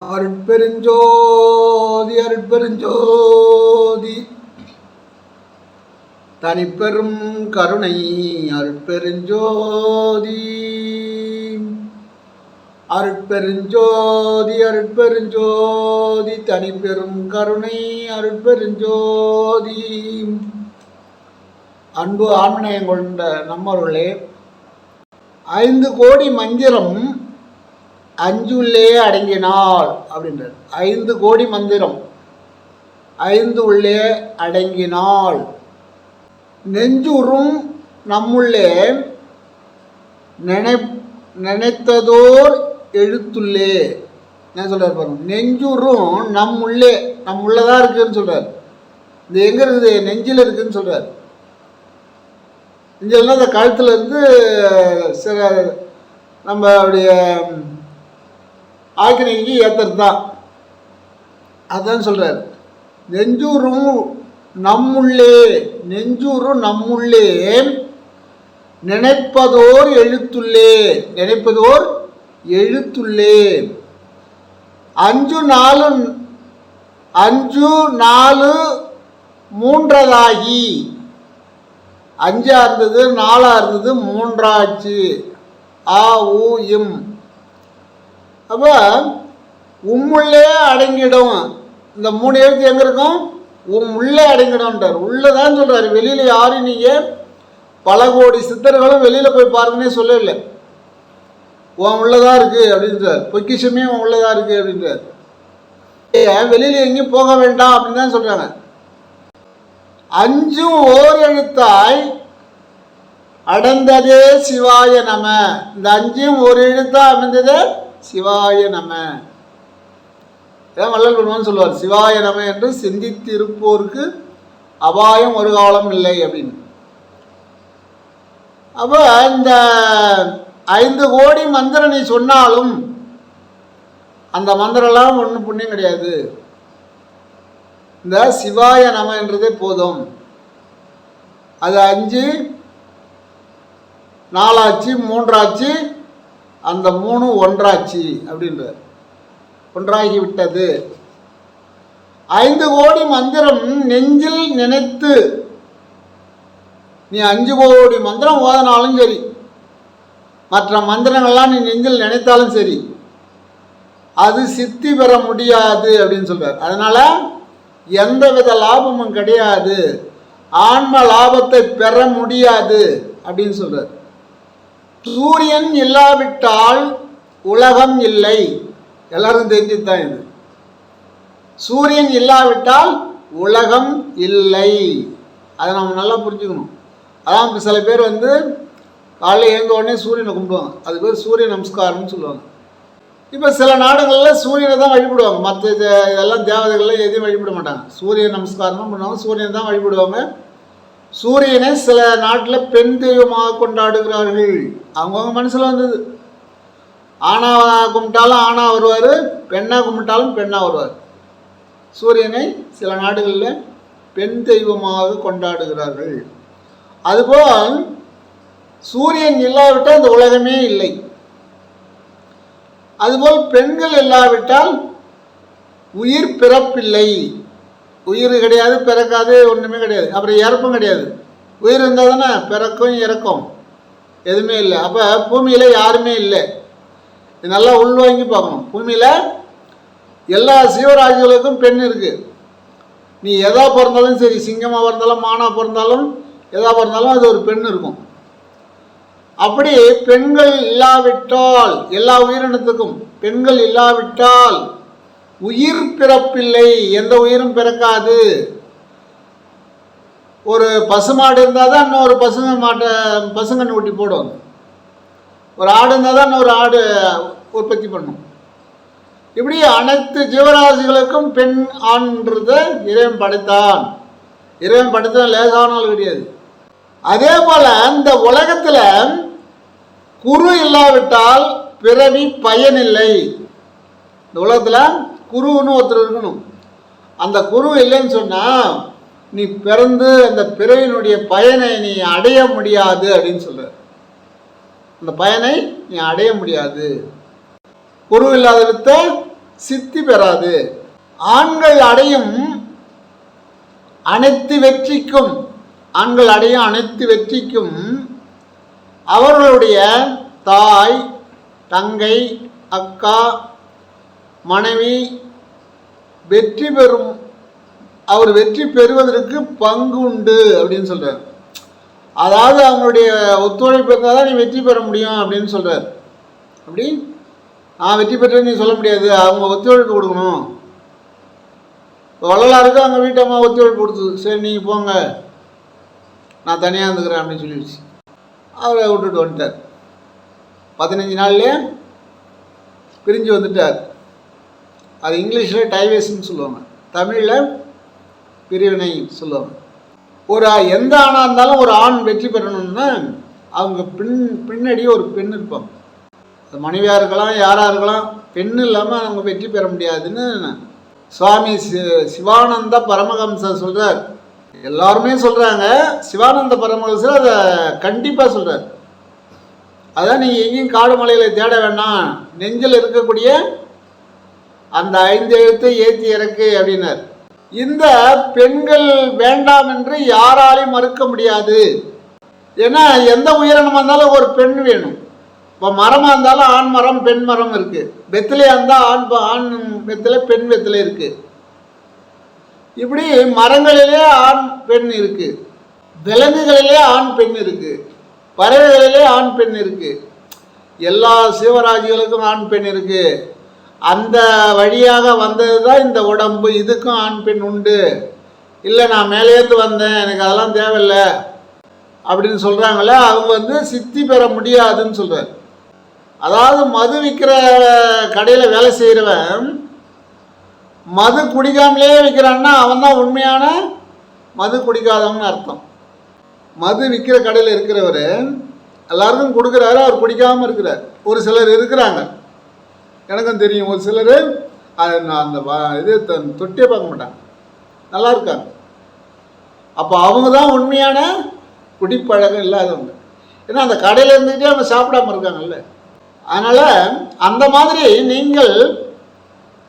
அருட்பெருஞ்சோதி அருட்பெருஞ்சோதி தனிப்பெரும் கருணை அருட்பெருஞ்சோதி அருட்பெருஞ்சோதி அருட்பெருஞ்சோதி தனிப்பெரும் கருணை அருட்பெருஞ்சோதி. அன்பு ஆன்மநேயம் கொண்ட நம்மவர்களே, 5 கோடி மந்திரம் அஞ்சுள்ளே அடங்கினாள் அப்படின்றது. 5 கோடி மந்திரம் 5 உள்ளே அடங்கினாள். நெஞ்சுறும் நம்முள்ளே நினைத்ததோர் எழுத்துள்ளே. என்ன சொல்றாரு பாருங்க, நெஞ்சுறும் நம்முள்ளே, உள்ளதான் இருக்குன்னு சொல்றாரு. இது எங்க இருக்குது? நெஞ்சில் இருக்குன்னு சொல்றாரு. நெஞ்சல்னா அந்த கழுத்துல இருந்து சில நம்மளுடைய ஆக்கினைக்கு ஏற்றுறது தான். அதுதான் சொல்றார். நெஞ்சூரும் நம்முள்ளே, நெஞ்சூரும் நம்முள்ளே நினைப்பதோர் எழுத்துள்ளே, நினைப்பதோர் எழுத்துள்ளே. 5 4 மூன்றதாகி, 5 இருந்தது, 4 இருந்தது, 3 ஆச்சு. ஆ ஊ இம். அப்போ உம்முள்ளே அடங்கிடும். இந்த 3 எழுத்து எங்கே இருக்கும்? உள்ளே அடங்கிடும்ன்றார். உள்ளதான் சொல்கிறார். வெளியில் யாரும் நீங்கள் பல கோடி சித்தர்களும் வெளியில் போய் பாருங்கன்னே சொல்லவில்லை. உன் உள்ளதாக இருக்குது அப்படின்றார். பொக்கிஷமே உன் உள்ளதாக இருக்குது அப்படின்றார். வெளியில் எங்கேயும் போக வேண்டாம் அப்படின்னு தான் சொல்கிறாங்க. 5 ஓர் எழுத்தாய் அடர்ந்ததே சிவாய நம. இந்த 5 ஒரு எழுத்தா அமைந்ததே சிவாய நம. வள்ளல் பெருமான் சொல்லுவார், சிவாய நம என்று சிந்தித்து இருப்போருக்கு அபாயம் ஒரு காலம் இல்லை அப்படின்னு. அப்போ இந்த 5 கோடி மந்திரம் நீ சொன்னாலும் அந்த மந்திரம்லாம் ஒன்றும் புண்ணியம் கிடையாது. இந்த சிவாய நம என்றதே போதும். அது 5 4 ஆச்சு, 3 ஆச்சு, அந்த 3 ஒன்றாச்சு அப்படின்றார். ஒன்றாகி விட்டது. 5 கோடி மந்திரம் நெஞ்சில் நினைத்து நீ 5 கோடி மந்திரம் ஓதனாலும் சரி, மற்ற மந்திரங்கள்லாம் நீ நெஞ்சில் நினைத்தாலும் சரி, அது சித்தி பெற முடியாது அப்படின்னு சொல்றார். அதனால எந்தவித லாபமும் கிடையாது, ஆன்ம லாபத்தை பெற முடியாது அப்படின்னு சொல்றார். சூரியன் இல்லாவிட்டால் உலகம் இல்லை. எல்லாரும் தெரிஞ்சுதான் இது. சூரியன் இல்லாவிட்டால் உலகம் இல்லை. அதை நம்ம நல்லா புரிஞ்சுக்கணும். அதான் இப்போ சில பேர் காலையில் எழுந்த உடனே சூரியனை கும்பிடுவாங்க. அது பேர் சூரிய நமஸ்காரம்னு சொல்லுவாங்க. இப்போ சில நாடுகளில் சூரியனை தான் வழிபடுவாங்க. மற்ற இதெல்லாம் தேவதைகள்லாம் எதையும் வழிபட மாட்டாங்க. சூரிய நமஸ்காரம் தான் பண்ணுவாங்க, சூரியனை தான் வழிபடுவாங்க. சூரியனை சில நாட்டில் பெண் தெய்வமாக கொண்டாடுகிறார்கள். அவங்கவுங்க மனசில் வந்தது. ஆணா கும்பிட்டாலும் ஆணா வருவார், பெண்ணா கும்பிட்டாலும் பெண்ணா வருவார். சூரியனை சில நாடுகளில் பெண் தெய்வமாக கொண்டாடுகிறார்கள். அதுபோல் சூரியன் இல்லாவிட்டால் இந்த உலகமே இல்லை. அதுபோல் பெண்கள் இல்லாவிட்டால் உயிர் பிறப்பில்லை. உயிர் கிடையாது, பிறக்காது, ஒன்றுமே கிடையாது. அப்புறம் இறப்பும் கிடையாது. உயிர் இருந்தால் தானே பிறக்கும் இறக்கும், எதுவுமே இல்லை. அப்போ பூமியில் யாருமே இல்லை. இது நல்லா உள்வாங்கி பார்க்கணும். பூமியில் எல்லா சீவராஜிகளுக்கும் பெண் இருக்குது. நீ எதா பிறந்தாலும் சரி, சிங்கமாக பிறந்தாலும் மானாக பிறந்தாலும் எதா பிறந்தாலும் அது ஒரு பெண் இருக்கும். அப்படி பெண்கள் இல்லாவிட்டால், எல்லா உயிரினத்துக்கும் பெண்கள் இல்லாவிட்டால் உயிர் பிறப்பில்லை, எந்த உயிரும் பிறக்காது. ஒரு பசுமாடு இருந்தால் தான் இன்னொரு பசுங்கன்னு ஊட்டி போடுவாங்க. ஒரு ஆடு இருந்தால் தான் இன்னொரு ஆடு உற்பத்தி பண்ணும். இப்படி அனைத்து ஜீவராசிகளுக்கும் பெண் ஆண்ன்றத இறைவன் படைத்தான். இறைவன் படைத்தான் லேசானால் கிடையாது. அதே போல இந்த உலகத்தில் குரு இல்லாவிட்டால் பிறவி பயனில்லை. இந்த உலகத்தில் குருன்னு ஒருத்தர் இருக்கணும். அந்த குரு இல்லைன்னு சொன்னால் நீ பிறந்து அந்த பிறவினுடைய பயனை நீ அடைய முடியாது அப்படின்னு சொல்ற. அந்த பயனை நீ அடைய முடியாது. குரு இல்லாத வித்தை சித்தி பெறாது. ஆண்கள் அடையும் அனைத்து வெற்றிக்கும் அவர்களுடைய தாய், தங்கை, அக்கா, மனைவி அவர் வெற்றி பெறுவதற்கு பங்கு உண்டு அப்படின்னு சொல்றார். அதாவது அவங்களுடைய ஒத்துழைப்பு இருந்தால் தான் நீ வெற்றி பெற முடியும் அப்படின்னு சொல்றார். அப்படி நான் வெற்றி பெற்றேன்னு நீ சொல்ல முடியாது, அவங்க ஒத்துழைப்பு கொடுக்கணும். வள்ளலாருக்கு அவங்க வீட்டம்மா ஒத்துழைப்பு கொடுத்தது. சரி நீங்கள் போங்க, நான் தனியாக இருந்துக்கிறேன் அப்படின்னு சொல்லிடுச்சு. அவரை விட்டுட்டு வந்துட்டார். 15 நாள்லேயே பிரிஞ்சு வந்துட்டார். அது இங்கிலீஷில் டைவேஷன் சொல்லுவாங்க, தமிழில் பிரிவினை சொல்லுவாங்க. எந்த ஆணாக இருந்தாலும் ஒரு ஆண் வெற்றி பெறணும்னா அவங்க பின்னாடி ஒரு பெண் இருப்பாங்க. அது மனைவியாக இருக்கலாம், யாராக இருக்கலாம், பெண் இல்லாமல் அவங்க வெற்றி பெற முடியாதுன்னு சுவாமி சிவானந்த பரமஹம்சர் சொல்கிறார். எல்லாருமே சொல்கிறாங்க, சிவானந்த பரமஹம்சர் அதை கண்டிப்பாக சொல்கிறார். அதான் நீங்கள் எங்கேயும் காடு மலையில் தேட வேண்டாம், நெஞ்சில் இருக்கக்கூடிய அந்த 5 எழுத்தை ஏற்றி இறக்கு அப்படின்னார். இந்த பெண்கள் வேண்டாம் என்று யாராலையும் மறுக்க முடியாது. ஏன்னா எந்த உயிரினமாக இருந்தாலும் ஒரு பெண் வேணும். இப்போ மரமாக இருந்தாலும் ஆண் மரம் பெண் மரம் இருக்குது. வெத்திலையாக இருந்தால் ஆண் வெத்திலை பெண் வெத்திலை இருக்குது. இப்படி மரங்களிலே ஆண் பெண் இருக்குது, விலங்குகளிலே ஆண் பெண் இருக்குது, பறவைகளிலே ஆண் பெண் இருக்குது, எல்லா சிவராஜிகளுக்கும் ஆண் பெண் இருக்குது. அந்த வழியாக வந்தது தான் இந்த உடம்பு, இதுக்கும் ஆண் பெண் உண்டு. இல்லை நான் மேலேருந்து வந்தேன், எனக்கு அதெல்லாம் தேவையில்லை அப்படின்னு சொல்கிறாங்களே, அவங்க சித்தி பெற முடியாதுன்னு சொல்கிறார். அதாவது மது விற்கிற கடையில் வேலை செய்கிறவன் மது குடிக்காமலே விற்கிறான்னா அவன் தான் உண்மையான மது குடிக்காதவன்னு அர்த்தம். மது விற்கிற கடையில் இருக்கிறவர் எல்லாருக்கும் கொடுக்குறாரு, அவர் குடிக்காமல் இருக்கிறார். ஒரு சிலர் இருக்கிறாங்க, எனக்கும் தெரியும். ஒரு சிலர் அந்த இது தொட்டியே பார்க்க மாட்டாங்க, நல்லா இருக்காங்க. அப்போ அவங்க தான் உண்மையான குடிப்பழக்கம் இல்லாதவங்க. ஏன்னா அந்த கடையில் இருந்துக்கிட்டே அவங்க சாப்பிடாமல் இருக்காங்கல்ல. அதனால் அந்த மாதிரி நீங்கள்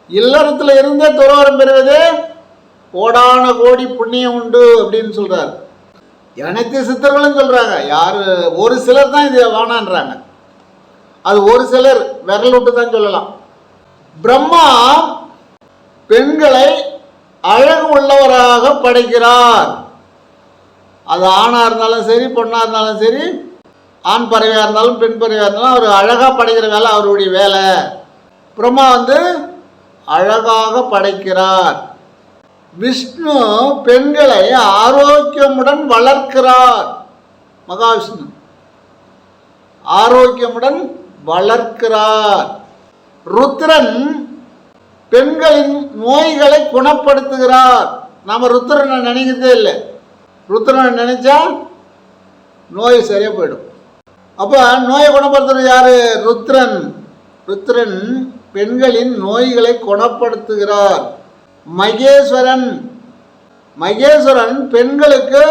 இல்லறத்தில் இருந்தே துறவரம் பெறுவதே கோடான கோடி புண்ணியம் உண்டு அப்படின்னு சொல்கிறார். அனைத்து சித்தர்களும் சொல்கிறாங்க. ஒரு சிலர் தான் இது வேணான்றாங்க. அது ஒரு சிலர் விரல் விட்டு தான் சொல்லலாம். பிரம்மா பெண்களை அழகு உள்ளவராக படைக்கிறார். அது ஆணாக இருந்தாலும் சரி, பொண்ணாக இருந்தாலும் சரி, ஆண் பறவையாக இருந்தாலும் பெண் பறவையாக இருந்தாலும் அவர் அழகாக படைக்கிற வேலை அவருடைய வேலை. பிரம்மா அழகாக படைக்கிறார். விஷ்ணு பெண்களை ஆரோக்கியமுடன் வளர்க்கிறார். மகாவிஷ்ணு ஆரோக்கியமுடன் வளர்க்கிறார். ருத்ரன் பெண்களின் நோய்களை குணப்படுத்துகிறார். நாம் ருத்ரனை நினைக்கிறதே இல்லை. ருத்ரனை நினைச்சா நோய் சரியாக போயிடும். அப்போ நோயை குணப்படுத்துறது யாரு? ருத்ரன். ருத்ரன் பெண்களின் நோய்களை குணப்படுத்துகிறார். மகேஸ்வரன் பெண்களுக்கு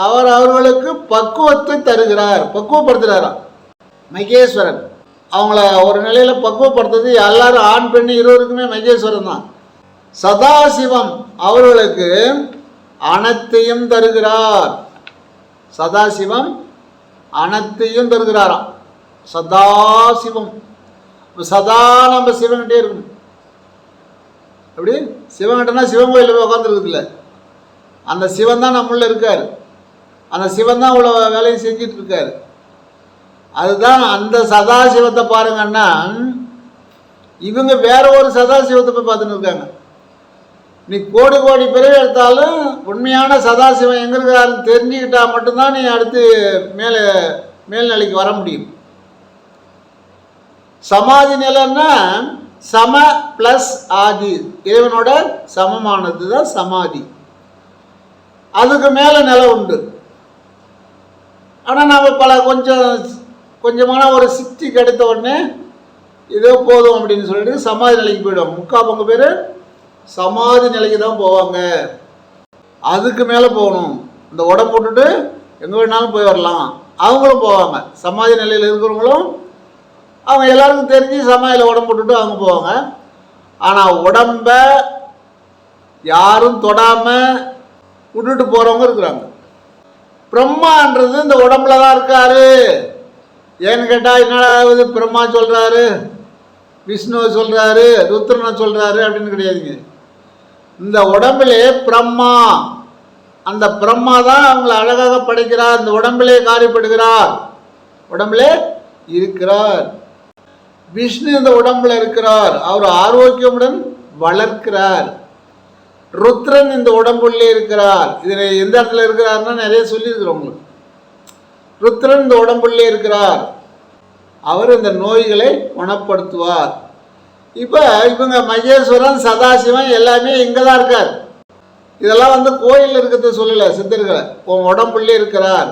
அவர்களுக்கு பக்குவத்தை தருகிறார், பக்குவப்படுத்துகிறாராம். மகேஸ்வரன் அவங்கள ஒரு நிலையில் பக்குவப்படுத்துறது எல்லாரும் ஆண் பெண் இருவருக்குமே மகேஸ்வரன் தான். சதாசிவம் அவர்களுக்கு அனைத்தையும் தருகிறார். சதாசிவம் அனைத்தையும் தருகிறாராம். சதாசிவம் சதா நம்ம சிவன்கிட்டே இருக்கணும். அப்படி சிவன்கிட்டனா சிவன் கோயிலில் போய் உட்காந்துருக்குதுல்ல, அந்த சிவன் தான் நம்மள இருக்கார். அந்த சிவன் தான் இவ்வளோ வேலையும் செஞ்சிட்டு இருக்காரு. அதுதான் அந்த சதாசிவத்தை பாருங்கன்னா, இவங்க வேற ஒரு சதாசிவத்தை போய் பார்த்துன்னு இருக்காங்க. நீ கோடி கோடி பிறகு எடுத்தாலும் உண்மையான சதாசிவம் எங்கே இருக்கிறாருன்னு தெரிஞ்சுக்கிட்டா மட்டும்தான் நீ அடுத்து மேல்நிலைக்கு வர முடியும். சமாதி நிலைன்னா சம பிளஸ் ஆதி, இறைவனோட சமமானது தான் சமாதி. அதுக்கு மேலே நிலை உண்டு. ஆனால் நம்ம கொஞ்சமான ஒரு சித்தி கிடைத்த உடனே இதோ போதும் அப்படின்னு சொல்லிட்டு சமாதி நிலைக்கு போயிடுவாங்க. 3/4 பேர் சமாதி நிலைக்கு தான் போவாங்க. அதுக்கு மேலே போகணும், இந்த உடம்பு போட்டுட்டு எங்கே வேணாலும் போய் வரலாம், அவங்களும் போவாங்க. சமாதி நிலையில் இருக்கிறவங்களும் அவங்க எல்லாருக்கும் தெரிஞ்சு சமாதியில் உடம்பு போட்டுட்டு அவங்க போவாங்க. ஆனால் உடம்ப யாரும் தொடாமல் விட்டுட்டு போகிறவங்க இருக்கிறாங்க. பிரம்மான்றது இந்த உடம்புல தான் இருக்காரு. ஏன்னு கேட்டால் என்னடா பிரம்மா சொல்கிறாரு, விஷ்ணுவை சொல்கிறாரு, ருத்ரனை சொல்கிறாரு அப்படின்னு கிடையாதுங்க. இந்த உடம்பிலே பிரம்மா, அந்த பிரம்மா தான் அவங்களை அழகாக படைக்கிறார். இந்த உடம்பிலே காரியப்படுகிறார், உடம்பிலே இருக்கிறார். விஷ்ணு இந்த உடம்புல இருக்கிறார், அவர் ஆரோக்கியமுடன் வளர்க்கிறார். ருத்ரன் இந்த உடம்புள்ளே இருக்கிறார். இதில் எந்த இடத்துல இருக்கிறார்னா நிறைய சொல்லியிருக்கிறோம் உங்களுக்கு. ருத்ரன் இந்த உடம்புள்ளே இருக்கிறார், அவர் இந்த நோய்களை குணப்படுத்துவார். இப்போ இவங்க மகேஸ்வரன், சதாசிவன் எல்லாமே இங்கே தான் இருக்கார். இதெல்லாம் கோயில் இருக்கிறத சொல்லலை சித்தர்களை. உன் உடம்புள்ளே இருக்கிறார்.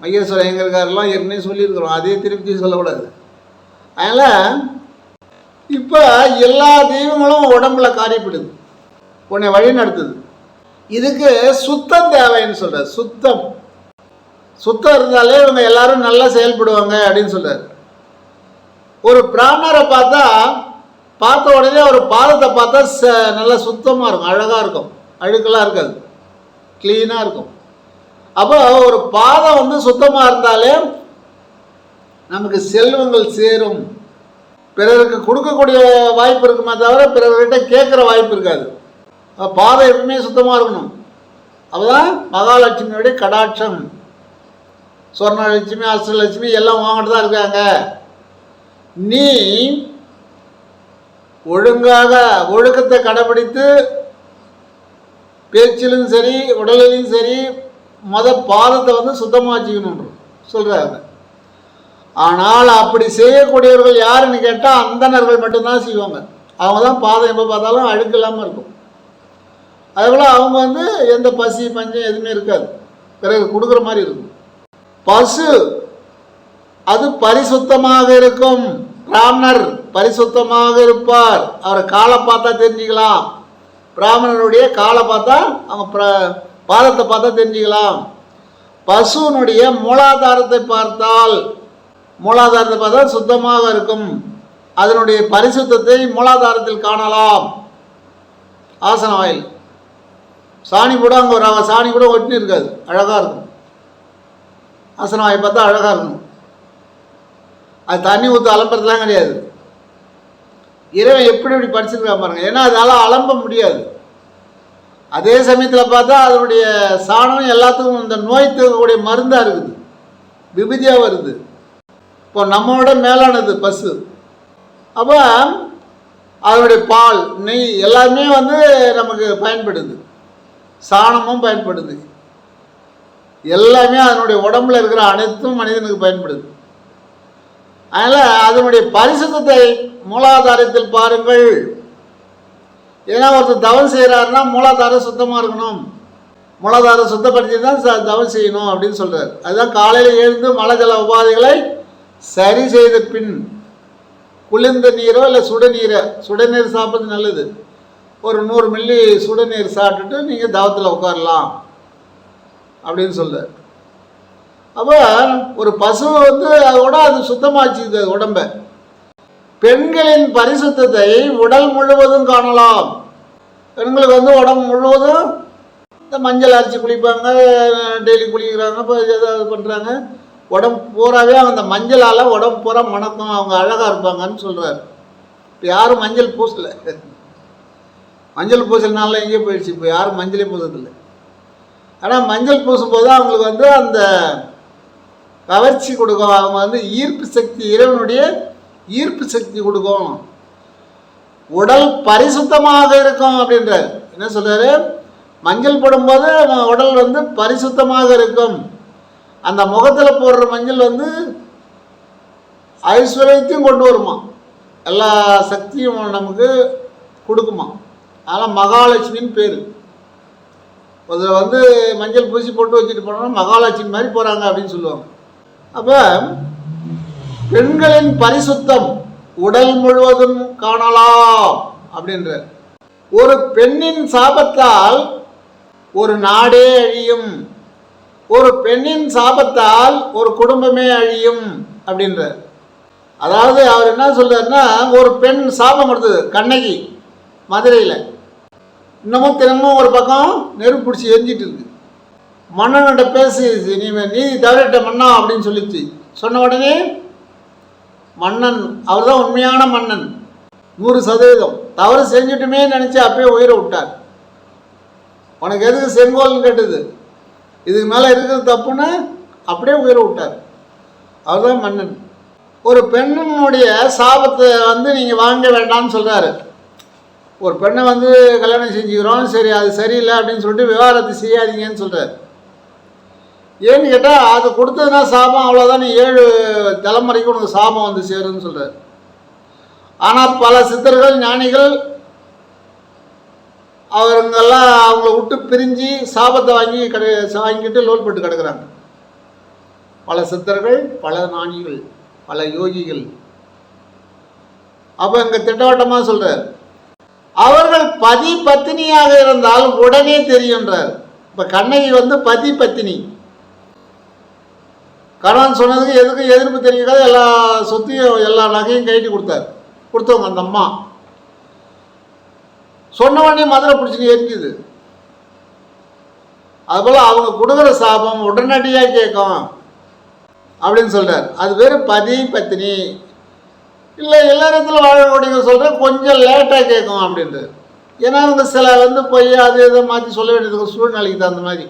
மகேஸ்வரன் எங்கே இருக்காருலாம் ஏற்கனவே சொல்லியிருக்கிறோம், அதே திருப்பி சொல்லக்கூடாது. அதனால் இப்போ எல்லா தெய்வங்களும் உடம்புல காரியப்படுது, உன்னை வழி நடத்துது. இதுக்கு சுத்தம் தேவைன்னு சொல்கிறார். சுத்தம் இருந்தாலே இவங்க எல்லாரும் நல்லா செயல்படுவாங்க அப்படின்னு சொல்கிறார். ஒரு பிராமணரை பார்த்த உடனே ஒரு பாதத்தை பார்த்தா நல்லா சுத்தமாக இருக்கும், அழகாக இருக்கும், அழுக்கெல்லாம் இருக்காது, க்ளீனாக இருக்கும். அப்போ ஒரு பாதம் சுத்தமாக இருந்தாலே நமக்கு செல்வங்கள் சேரும். பிறருக்கு கொடுக்கக்கூடிய வாய்ப்பு இருக்குமே தவிர பிறர்கிட்ட கேட்குற வாய்ப்பு இருக்காது. பாதம் எப்பவுமே சுத்தமாக இருக்கணும். அப்போதான் மகாலட்சுமியுடைய கடாட்சம். சொர்ணலட்சுமி, அஷ்டலட்சுமி எல்லாம் வாங்கிட்டு தான் இருக்காங்க. நீ ஒழுங்காக ஒழுக்கத்தை கடைபிடித்து பேச்சிலும் சரி உடலிலும் சரி பாதத்தை சுத்தமாக வச்சுக்கணும் சொல்கிறாங்க. ஆனால் அப்படி செய்யக்கூடியவர்கள் யாருன்னு கேட்டால் அந்தணர்கள் மட்டும்தான் செய்வாங்க. அவங்க தான் பாதம் எப்போ பார்த்தாலும் அழுக்கு இல்லாமல் இருக்கும். அதுபோல் அவங்க எந்த பசி பஞ்சம் எதுவுமே இருக்காது, பிறகு கொடுக்குற மாதிரி இருக்கும். பசு அது பரிசுத்தமாக இருக்கும். பிராமணர் பரிசுத்தமாக இருப்பார். அவரை காலை பார்த்தா தெரிஞ்சுக்கலாம். பிராமணருடைய காலை பார்த்தா அவங்க பாதத்தை பார்த்தா தெரிஞ்சுக்கலாம். பசுனுடைய மூலாதாரத்தை பார்த்தா சுத்தமாக இருக்கும். அதனுடைய பரிசுத்தத்தை மூலாதாரத்தில் காணலாம். ஆசன வாயில் சாணி கூட அங்கே ஒரு சாணி கூட ஒட்டினு இருக்காது, அழகாக இருக்கும். ஆசன வாயை பார்த்தா அழகாக இருக்கும். அது தண்ணி ஊற்று அலம்புறதுலாம் கிடையாது. இறைவன் எப்படி படிச்சிருக்கா பாருங்க. ஏன்னா அதனால் அலம்ப முடியாது. அதே சமயத்தில் பார்த்தா அதனுடைய சாணம் எல்லாத்துக்கும் இந்த நோய் தீர்க்கக்கூடிய மருந்தாக இருக்குது, விபதியாக வருது. இப்போ நம்மளோட மேலானது பசு. அப்போ அதனுடைய பால், நெய் எல்லாமே நமக்கு பயன்படுது. சாணமும் பயன்படுது. எல்லாமே அதனுடைய உடம்புல இருக்கிற அனைத்தும் மனிதனுக்கு பயன்படுது. அதனால் அதனுடைய பரிசுத்தத்தை மூலாதாரத்தில் பாருங்கள். ஏன்னா ஒருத்தர் தவம் செய்கிறாருன்னா மூலாதாரம் சுத்தமாக இருக்கணும், மூலாதாரம் சுத்தப்படுத்தி தான் தவம் செய்யணும் அப்படின்னு சொல்கிறார். அதுதான் காலையில் எழுந்து மலஜல உபாதைகளை சரி செய்த பின் குளிர்ந்த நீரோ இல்லை சுடுநீர் சாப்பிட்றது நல்லது. ஒரு 100 மில்லி சுடுநீர் சாப்பிட்டுட்டு நீங்கள் தவத்தில் உட்காரலாம் அப்படின்னு சொல்கிறார். அப்போ ஒரு பசு அதோட அது சுத்தமாச்சுது உடம்பை. பெண்களின் பரிசுத்தத்தை உடல் முழுவதும் காணலாம். பெண்களுக்கு உடம்பு முழுவதும் இந்த மஞ்சள் அரைச்சி குளிப்பாங்க, டெய்லி குளிக்கிறாங்க, இப்போ ஏதாவது பண்ணுறாங்க. உடம்பு பூராவே அந்த மஞ்சளால் உடம்பு பூரா மணக்கும், அவங்க அழகாக இருப்பாங்கன்னு சொல்கிறார். இப்போ யாரும் மஞ்சள் பூசலை. மஞ்சள் பூசல்னால எங்கேயும் போயிடுச்சு. இப்போ யாரும் மஞ்சளே பூசதில்லை. ஆனால் மஞ்சள் பூசும்போது அவங்களுக்கு அந்த கவர்ச்சி கொடுக்கும். அவங்க ஈர்ப்பு சக்தி, இறைவனுடைய ஈர்ப்பு சக்தி கொடுக்கும். உடல் பரிசுத்தமாக இருக்கும் அப்படின்றார். என்ன சொல்றாரு? மஞ்சள் போடும்போது உடல் பரிசுத்தமாக இருக்கும். அந்த முகத்தில் போடுற மஞ்சள் ஐஸ்வர்யத்தையும் கொண்டு வருமா, எல்லா சக்தியும் நமக்கு கொடுக்குமா. அதனால் மகாலட்சுமின்னு பேர். அதில் மஞ்சள் பூசி போட்டு வச்சுட்டு போனோம்னா மகாலட்சுமி மாதிரி போகிறாங்க அப்படின்னு சொல்லுவாங்க. அப்போ பெண்களின் பரிசுத்தம் உடல் முழுவதும் காணலாம் அப்படின்ற. ஒரு பெண்ணின் சாபத்தால் ஒரு நாடே அழியும், ஒரு பெண்ணின் சாபத்தால் ஒரு குடும்பமே அழியும் அப்படின்ற. அதாவது அவர் என்ன சொல்றாருன்னா, ஒரு பெண் சாபம் கொடுத்தது கண்ணகி மதுரையில். இன்னமும் தினமும் ஒரு பக்கம் நெருப்பு பிடிச்சி எரிஞ்சிட்டு இருக்கு. மன்னன்கிட்ட பேசி நீ நீதி தவறிட்ட மன்னா அப்படின்னு சொல்லிச்சு. சொன்ன உடனே மன்னன், அவர் தான் உண்மையான மன்னன், 100% தவறு செஞ்சுட்டுமே நினச்சி அப்பயே உயிரை விட்டார். உனக்கு எதுக்கு செங்கோல்னு கேட்டது, இதுக்கு மேலே இருக்கிறது தப்புன்னு அப்படியே உயிரை விட்டார். அவர் தான் மன்னன். ஒரு பெண்ணினுடைய சாபத்தை நீங்கள் வாங்க வேண்டாம்னு சொல்கிறாரு. ஒரு பெண்ணை கல்யாணம் செஞ்சுக்கிறோம், சரி அது சரியில்லை அப்படின்னு சொல்லிட்டு விவாகரத்து செய்யாதீங்கன்னு சொல்கிறார். ஏன்னு கேட்டால் அது கொடுத்ததுன்னா சாபம், அவ்வளோதான், நீ 7 தலைமுறைக்கு உனக்கு சாபம் சேருன்னு சொல்கிறார். ஆனால் பல சித்தர்கள் ஞானிகள் அவருங்கெல்லாம் அவங்கள விட்டு பிரிஞ்சு சாபத்தை வாங்கிட்டு லோல்பட்டு கிடக்குறாங்க. பல சித்தர்கள், பல ஞானிகள், பல யோகிகள். அப்போ இங்கே திட்டவட்டமாக சொல்கிறார், அவர்கள் பதி பத்தினியாக இருந்தால் உடனே தெரியுன்றார். இப்போ கண்ணகி பதி பத்தினி, கணவன் சொன்னதுக்கு எதுக்கும் எதிர்ப்பு தெரிவிக்காத எல்லா சொத்தையும் எல்லா நகையும் கைட்டி கொடுத்தவங்க அந்த அம்மா. சொன்ன உடனே மதுரை பிடிச்சின்னு எரிஞ்சுது. அதுபோல் அவங்க கொடுக்குற சாபம் உடனடியாக கேட்கும் அப்படின்னு சொல்கிறார். அது பேர் பதி பத்தினி. இல்லை எல்லா இடத்துல வாழக்கூடியவங்க சொல்கிறேன் கொஞ்சம் லேட்டாக கேட்கும் அப்படின்றது. ஏன்னா அவங்க சில போய் அது இதை மாற்றி சொல்ல வேண்டியதுக்கு சூழ்நிலைக்கு தகுந்த மாதிரி.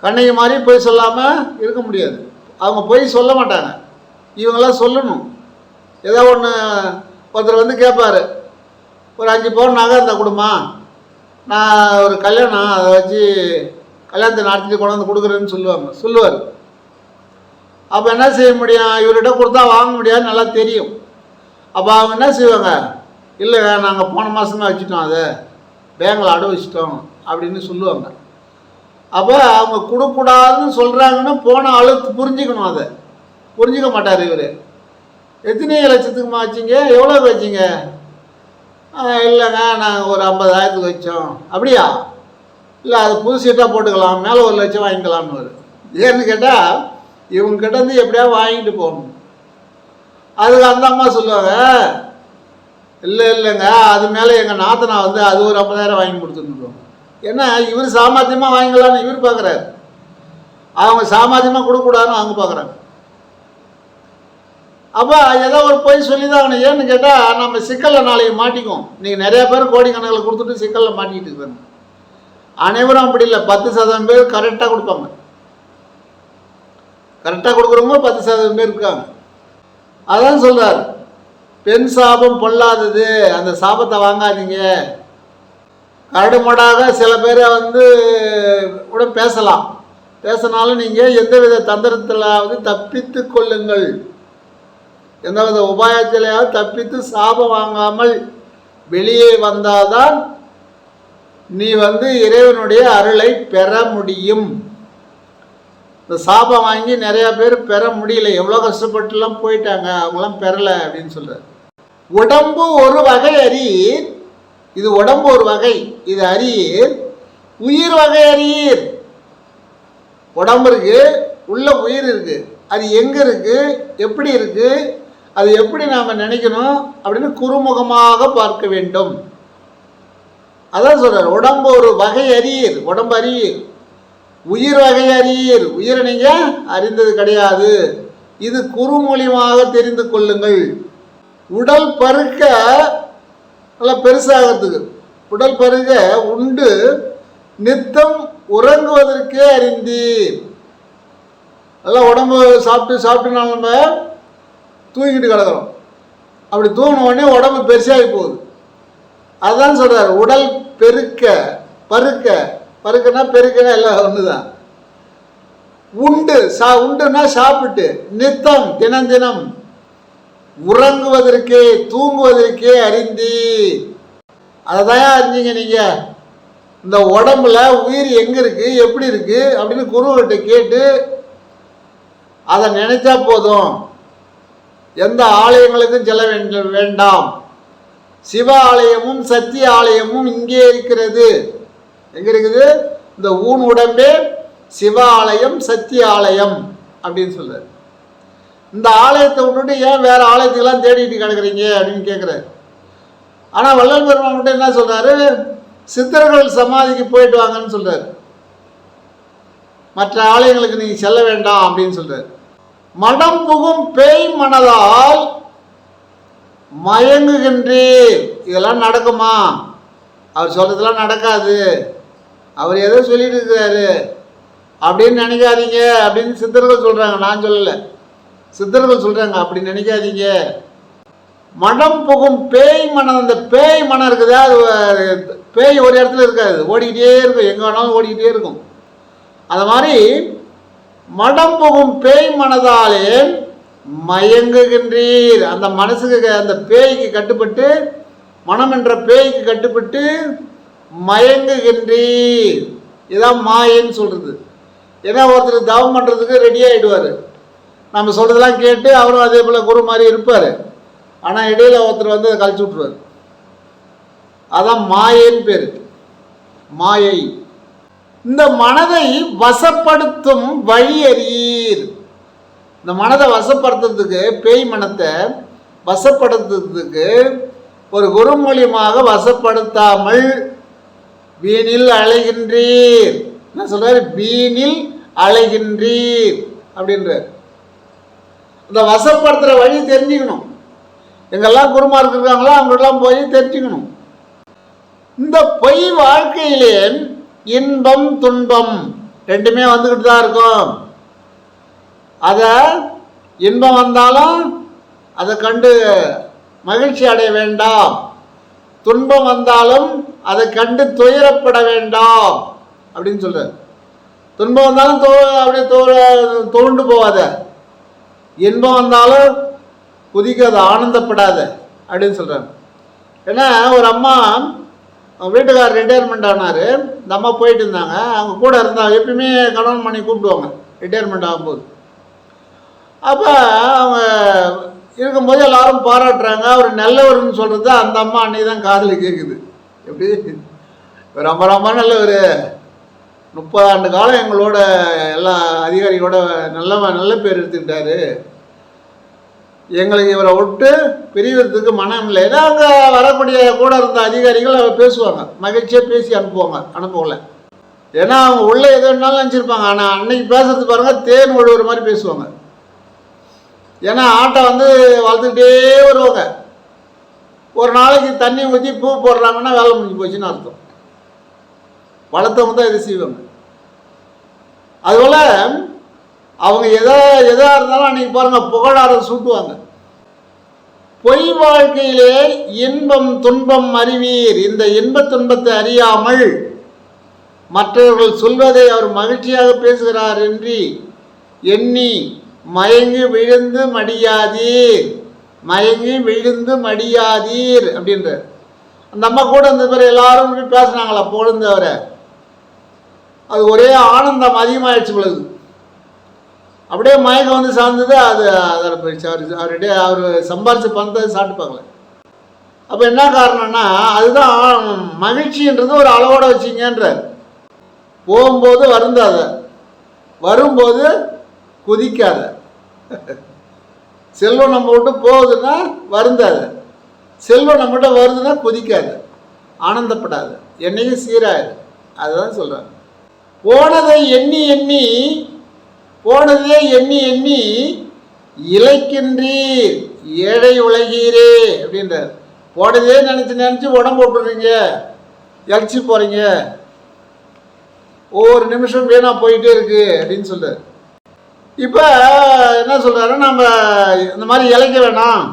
கண்ணகி மாதிரி பொய் சொல்லாமல் இருக்க முடியாது. அவங்க பொய் சொல்ல மாட்டாங்க, இவங்களாம் சொல்லணும். ஏதோ ஒன்று ஒருத்தர் கேட்பார், ஒரு 5 பவுன் நகை இருந்தால் கொடுமா, நான் ஒரு கல்யாணம் அதை வச்சு கல்யாணத்தை நடத்திட்டு கொண்டாந்து கொடுக்குறேன்னு சொல்லுவார். அப்போ என்ன செய்ய முடியும், இவர்கிட்ட கொடுத்தா வாங்க முடியாதுன்னு நல்லா தெரியும். அப்போ அவங்க என்ன செய்வாங்க, இல்லைங்க நாங்கள் போன மாதமே வச்சுட்டோம், அதை பேங்கில் அடை வச்சுட்டோம் அப்படின்னு சொல்லுவாங்க. அப்போ அவங்க கொடுக்கூடாதுன்னு சொல்கிறாங்கன்னு போன அழுத்து புரிஞ்சுக்கணும். அதை புரிஞ்சிக்க மாட்டார் இவர். எத்தனை லட்சத்துக்குமா வச்சிங்க, எவ்வளோ வச்சிங்க, இல்லைங்க நாங்கள் ஒரு 50,000க்கு வச்சோம். அப்படியா, இல்லை அது புது சீட்டாக போட்டுக்கலாம், மேலே 1 லட்சம் வாங்கிக்கலாம்னு வரும். ஏன்னு கேட்டால் இவங்ககிட்ட எப்படியாவது வாங்கிட்டு போகணும். அதுக்கு அந்த அம்மா சொல்லுவாங்க, இல்லைங்க அது மேலே எங்கள் நாத்தனா அது ஒரு 50,000 வாங்கி கொடுத்துருந்தோம். ஏன்னா இவர் சாமர்த்தியமாக வாங்கிக்கலான்னு இவர் பார்க்குறாரு, அவங்க சாமர்த்தியமாக கொடுக்கக்கூடாதுன்னு அவங்க பார்க்குறாங்க. அப்போ ஏதோ ஒரு பொய் சொல்லி தான் ஆகணும். ஏன்னு கேட்டால் நம்ம சிக்கலில் நாளைக்கு மாட்டிக்குவோம். நீங்கள் நிறையா பேர் கோடிக்கணக்கில் கொடுத்துட்டு சிக்கலில் மாட்டிக்கிட்டு இருக்காங்க. அனைவரும் அப்படி இல்லை, 10% பேர் கரெக்டாக கொடுப்பாங்க. கரெக்டாக கொடுக்குறவங்க 10% பேர் இருக்காங்க. அதான் சொல்கிறார், பெண் சாபம் பொல்லாதது, அந்த சாபத்தை வாங்காதீங்க. கரடுமடாக சில பேரை கூட பேசினாலும் நீங்கள் எந்தவித தந்திரத்திலாவது தப்பித்து கொள்ளுங்கள். எந்தவித உபாயத்திலேயாவது தப்பித்து சாபம் வாங்காமல் வெளியே வந்தால்தான் நீ இறைவனுடைய அருளை பெற முடியும். இந்த சாபம் வாங்கி நிறையா பேர் பெற முடியல, எவ்வளோ கஷ்டப்பட்டுலாம் போயிட்டாங்க, அவங்களாம் பெறலை அப்படின்னு சொல்கிறார். உடம்பு ஒரு வகை அறியீர், இது உடம்பு ஒரு வகை, இது அறியீர். உயிர் வகை அறியீர். உடம்பு இருக்கு, உள்ள உயிர் இருக்கு, அது எங்கே இருக்குது, எப்படி இருக்குது, அது எப்படி நாம் நினைக்கணும் அப்படின்னு குறுமுகமாக பார்க்க வேண்டும். அதான் சொல்கிறார், உடம்பு ஒரு வகை அறியீர், உடம்பு அறியீர். உயிர் வகை அறியீர், உயிரை நீங்கள் அறிந்தது கிடையாது, இது குறுமொழியாக தெரிந்து கொள்ளுங்கள். உடல் பருக்க நல்லா பெருசாகிறதுக்கு, உடல் பருக உண்டு நித்தம் உறங்குவதற்கே அறிந்தீர். நல்லா உடம்பு சாப்பிட்டு நம்ம தூங்கிட்டு கிடக்கிறோம், அப்படி தூங்கின உடனே உடம்பு பெருசாகி போகுது. அதுதான் சொல்கிறார், உடல் பெருக்க பருக்கனா பெருக்கனா எல்லாம் ஒன்று தான். உண்டுன்னா சாப்பிட்டு நித்தம் தினம் உறங்குவதற்கே தூங்குவதற்கே அறிந்தி. அதை தான் அறிஞ்சிங்க நீங்கள். இந்த உடம்புல உயிர் எங்கே இருக்குது எப்படி இருக்குது அப்படின்னு குருக்கிட்ட கேட்டு அதை நினைச்சா போதும். எந்த ஆலயங்களுக்கும் செல்ல வேண்டாம். சிவ ஆலயமும் சத்திய ஆலயமும் இங்கே இருக்கிறது. எங்கே இருக்குது? இந்த ஊன் உடம்பே சிவ ஆலயம் சத்திய ஆலயம் அப்படின்னு சொல்றாரு. இந்த ஆலயத்தை விட்டுட்டு ஏன் வேறு ஆலயத்துக்கெல்லாம் தேடிட்டு கிடக்குறீங்க அப்படின்னு கேட்குறாரு. ஆனால் வள்ளல் பெருமான் மட்டும் என்ன சொல்கிறாரு, சித்தர்கள் சமாதிக்கு போயிட்டு வாங்கன்னு சொல்கிறார். மற்ற ஆலயங்களுக்கு நீங்கள் செல்ல வேண்டாம் அப்படின்னு சொல்கிறார். மடம் புகும் பேய் மனதால் மயங்குகின்றீர். இதெல்லாம் நடக்குமா? அவர் சொல்கிறதெல்லாம் நடக்காது, அவர் ஏதோ சொல்லிட்டு இருக்கிறாரு அப்படின்னு நினைக்காதீங்க அப்படின்னு சித்தர்கள் சொல்கிறாங்க. நான் சொல்லலை, சித்தர்கள் சொல்கிறாங்க. அப்படி நினைக்காதீங்க. மடம் புகும் பேய் மனம், அந்த பேய் மனம் இருக்குதா, அது பேய் ஒரு இடத்துல இருக்காது, ஓடிக்கிட்டே இருக்கும், எங்கே வேணாலும் ஓடிக்கிட்டே இருக்கும். அது மாதிரி மடம் புகும் பேய் மனதாலே மயங்குகின்றீர். அந்த மனசுக்கு, அந்த பேய்க்கு கட்டுப்பட்டு, மனம் என்ற பேய்க்கு கட்டுப்பட்டு மயங்குகின்றீர். இதான் மாயன்னு சொல்கிறது. ஏன்னா ஒருத்தர் தவம் பண்ணுறதுக்கு ரெடி ஆகிடுவார், நம்ம சொல்கிறதெல்லாம் கேட்டு அவரும் அதே போல் குரு மாதிரி இருப்பார். ஆனால் இடையில் ஒருத்தர் வந்து அதை கழிச்சு விட்ருவார். அதான் மாயைன்னு பேர், மாயை. இந்த மனதை வசப்படுத்தும் வழி அறியீர். இந்த மனதை வசப்படுத்துறதுக்கு, பேய் மனத்தை வசப்படுத்துறதுக்கு ஒரு குரு மூலியமாக வசப்படுத்தாமல் வீணில் அலைகின்றீர். என்ன சொல்றாரு? வீணில் அலைகின்றீர் அப்படின்றார். இந்த வசப்படுத்துகிற வழி தெரிஞ்சுக்கணும். எங்கெல்லாம் குருமார்கள் இருக்காங்களோ அவங்கெல்லாம் போய் தெரிஞ்சுக்கணும். இந்த பொய் வாழ்க்கையிலே இன்பம் துன்பம் ரெண்டுமே வந்துக்கிட்டு தான் இருக்கும். அதை இன்பம் வந்தாலும் அதை கண்டு மகிழ்ச்சி அடைய வேண்டாம், துன்பம் வந்தாலும் அதை கண்டு துயரப்பட வேண்டாம் அப்படின்னு சொல்றார். துன்பம் வந்தாலும் அப்படியே தோண்டு போகாத, இன்பம் வந்தாலும் குதிக்காத, ஆனந்தப்படாத அப்படின்னு சொல்கிறாங்க. ஏன்னா ஒரு அம்மா வீட்டுக்காரர் ரிட்டையர்மெண்ட் ஆனார், இந்த அம்மா போயிட்டு இருந்தாங்க. அவங்க கூட இருந்தாங்க, எப்பயுமே கணவன் மணி கூப்பிடுவாங்க ரிட்டையர்மெண்ட் ஆகும்போது. அப்போ அவங்க இருக்கும்போது எல்லாரும் பாராட்டுறாங்க, அவர் நல்லவர்னு சொல்கிறது அந்த அம்மா அன்னைக்கு தான் காதில் கேட்குது. எப்படி ரொம்ப ரொம்ப நல்லவர், 30 ஆண்டு காலம் எங்களோட எல்லா அதிகாரிகளோட நல்ல பேர் எடுத்துக்கிட்டாரு, எங்களுக்கு இவரை விட்டு பிரிவதுக்கு மனம் இல்லை. ஏன்னா அங்கே வரக்கூடிய கூட இருந்த அதிகாரிகள் அவர் பேசுவாங்க, மகிழ்ச்சியாக பேசி அனுப்புவல. ஏன்னா அவங்க உள்ளே எது வேணாலும் நினச்சிருப்பாங்க. ஆனால் அன்னைக்கு பேசுறது பாருங்கள், தேன் ஒழுகுற மாதிரி பேசுவாங்க. ஏன்னா ஆட்டை வந்து வளர்த்துக்கிட்டே வருவாங்க. ஒரு நாளைக்கு தண்ணி ஊற்றி பூ போடுறாங்கன்னா வேலை முடிஞ்சு போச்சுன்னு அர்த்தம். வளர்த்தவங்க தான் இதை செய்வாங்க. அதுபோல் அவங்க எதாக இருந்தாலும் அன்றைக்கி பாருங்கள் புகழாரம் சூட்டுவாங்க. பொய் வாழ்க்கையிலே இன்பம் துன்பம் அறிவீர். இந்த இன்ப துன்பத்தை அறியாமல் மற்றவர்கள் சொல்வதை அவர் மகிழ்ச்சியாக பேசுகிறார் என்று எண்ணி மயங்கி விழுந்து மடியாதீர், மயங்கி விழுந்து மடியாதீர் அப்படின்ற. அந்த அம்மா கூட இந்த பேர் எல்லாரும் பேசுனாங்களா பொழுந்தவரை, அது ஒரே ஆனந்தம் அதிகமாகிடுச்சு பொழுது. அப்படியே மயக்கம் வந்து சார்ந்தது. அது அதில் போயிடுச்சு. அவர் சம்பாரிச்சு பணத்தை சாப்பிட்டு பார்க்கல. அப்போ என்ன காரணம்னா, அதுதான் மகிழ்ச்சின்றது ஒரு அளவோட வச்சிங்கன்றார். போகும்போது வருந்தாத, வரும்போது குதிக்காத. செல்வம் நம்ம விட்டு போகுதுன்னா வருந்தாத, செல்வம் நம்மகிட்ட வருதுன்னா குதிக்காத, ஆனந்தப்படாத, என்னையும் சீராது. அதுதான் சொல்கிறாங்க. போனதை எண்ணி எண்ணி, போனதே எண்ணி எண்ணி இழைக்கின்றீர் ஏழை உலகீரே அப்படின்றார். போனதே நினச்சி உடம்பு போட்டுறீங்க, இழைச்சி போகிறீங்க, ஒவ்வொரு நிமிஷம் வீணாக போயிட்டே இருக்கு அப்படின்னு சொல்கிறார். இப்போ என்ன சொல்கிறாரு, நம்ம இந்த மாதிரி இழைக்க வேணாம்,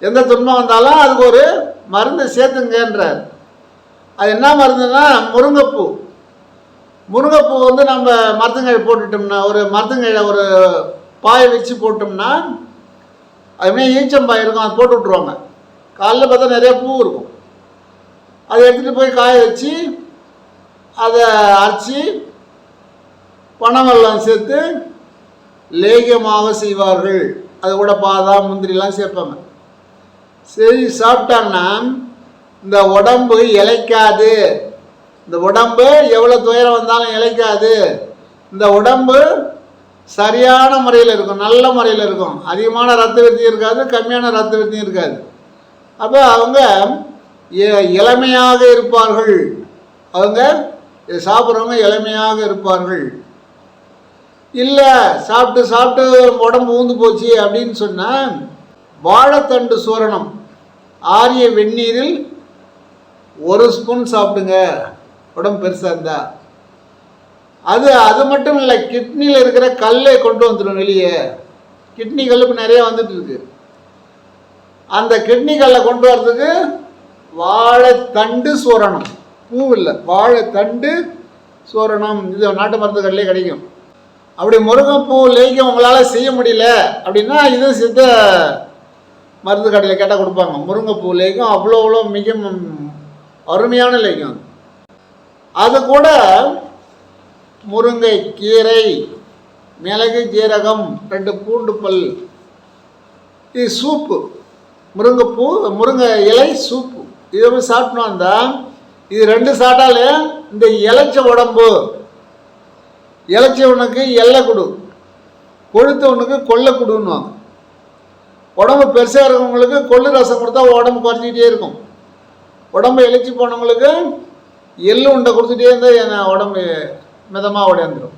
எந்த துன்பம் வந்தாலும் அதுக்கு ஒரு மருந்து சேர்த்துங்கன்றார். அது என்ன மருந்துன்னா முருங்கைப்பூ. முருங்கைப்பூ வந்து நம்ம மருத்துங்கழி போட்டுட்டோம்னா, ஒரு மருத்துங்கழ ஒரு பாயை வச்சு போட்டோம்னா அதுமாதிரி ஈச்சம்பாய் இருக்கும், அது போட்டு விட்ருவாங்க. காலையில் பார்த்தா நிறையா பூ இருக்கும். அதை எடுத்துகிட்டு போய் காய வச்சு அதை அரைச்சி பனவெல்லாம் சேர்த்து லேகியமாக செய்வார்கள். அது கூட பாதாம் முந்திரிலாம் சேர்ப்பாங்க. சரி, சாப்பிட்டாங்கன்னா இந்த உடம்பு இளைக்காது. இந்த உடம்பு எவ்வளோ துயரம் வந்தாலும் இளைக்காது. இந்த உடம்பு சரியான முறையில் இருக்கும், நல்ல முறையில் இருக்கும். அதிகமான ரத்த விருத்தி இருக்காது, கம்மியான ரத்த விருத்தியும் இருக்காது. அப்போ அவங்க இளமையாக இருப்பார்கள். அவங்க சாப்பிட்றவங்க இளமையாக இருப்பார்கள். இல்லை சாப்பிட்டு சாப்பிட்டு உடம்பு ஊந்து போச்சு அப்படின்னு சொன்னால் வாழைத்தண்டு சூரணம் ஆரிய வெந்நீரில் 1 ஸ்பூன் சாப்பிடுங்க, உடம்பு பெருசாக இருந்தா. அது மட்டும் இல்லை, கிட்னியில் இருக்கிற கல்லை கொண்டு வந்துடும் வெளியே. கிட்னி கல் நிறைய வந்துட்டு இருக்கு. அந்த கிட்னி கல்லை கொண்டு வர்றதுக்கு வாழைத்தண்டு சூரணம், பூ இல்லை, வாழைத்தண்டு சூரணம். இது நாட்டு மருந்து கடையிலே கிடைக்கும். அப்படி முருங்கைப்பூ லேகியம் உங்களால் செய்ய முடியல அப்படின்னா இது சித்த மருந்து கடையில் கேட்டால் கொடுப்பாங்க. முருங்கைப்பூ லேகியம் அவ்வளோ மிக அருமையான லேகியம். அது கூட முருங்கை கீரை, மிளகு, ஜீரகம், 2 பூண்டு பல், இது சூப்பு. முருங்கைப்பூ, முருங்கை இலை சூப்பு. இதை சாப்பிட்டோம் வந்தால் இது 2 சாப்பிட்டாலே இந்த இலைச்ச உடம்பு, இலைச்சவனுக்கு எல்லை கொடு, கொழுத்தவனுக்கு கொள்ளை கொடுன்னுவாங்க. உடம்பு பெருசாக இருக்கவங்களுக்கு கொள்ளு ரசம் கொடுத்தா உடம்பு குறைஞ்சிக்கிட்டே இருக்கும். உடம்பு இழைச்சி போனவங்களுக்கு எள்ளு உண்டை கொடுத்துட்டே இருந்தால் உடம்பு மிதமாக உடையாந்துடும்.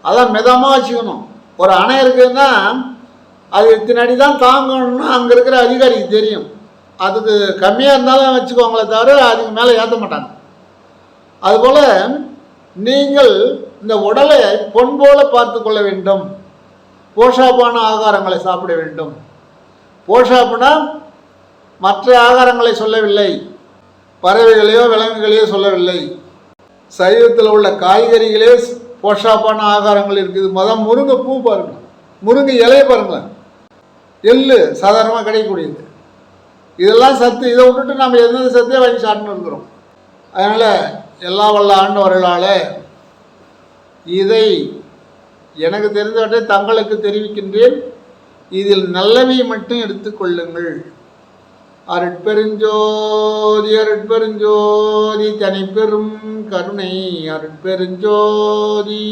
அதான் மிதமாக வச்சுக்கணும். ஒரு அணை இருக்குதுன்னா அது இத்தனை அடி தான் தாங்கணும்னு அங்கே இருக்கிற அதிகாரிக்கு தெரியும். அதுக்கு கம்மியாக இருந்தாலும் வச்சுக்கோங்களே தவிர அதுக்கு மேலே ஏற்ற மாட்டாங்க. அதுபோல் நீங்கள் இந்த உடலை பொன் போல பார்த்து கொள்ள வேண்டும். போஷாப்பான ஆகாரங்களை சாப்பிட வேண்டும். போஷாப்புனா மற்ற ஆகாரங்களை சொல்லவில்லை, பறவைகளையோ விலங்குகளையோ சொல்லவில்லை. சைவத்தில் உள்ள காய்கறிகளே போஷாப்பான ஆகாரங்கள் இருக்குது. முருங்கை பூ பாருங்கள், முருங்கை இலையை பாருங்களேன், எள்ளு சாதாரணமாக கிடைக்கக்கூடியது. இதெல்லாம் சத்து. இதை விட்டுட்டு நம்ம எந்த சத்தையும் வாங்கி சாப்பிட்டு இருக்கிறோம். அதனால் எல்லா வல்ல ஆண்டவர்களால் இதை எனக்கு தெரிந்தவற்றை தங்களுக்கு தெரிவிக்கின்றேன். இதில் நல்லவை மட்டும் எடுத்துக்கொள்ளுங்கள். அருட்பெருஞ்சோதி அருட்பெருஞ்சோதி தனிப்பெரும் கருணை அருட்பெருஞ்சோதி.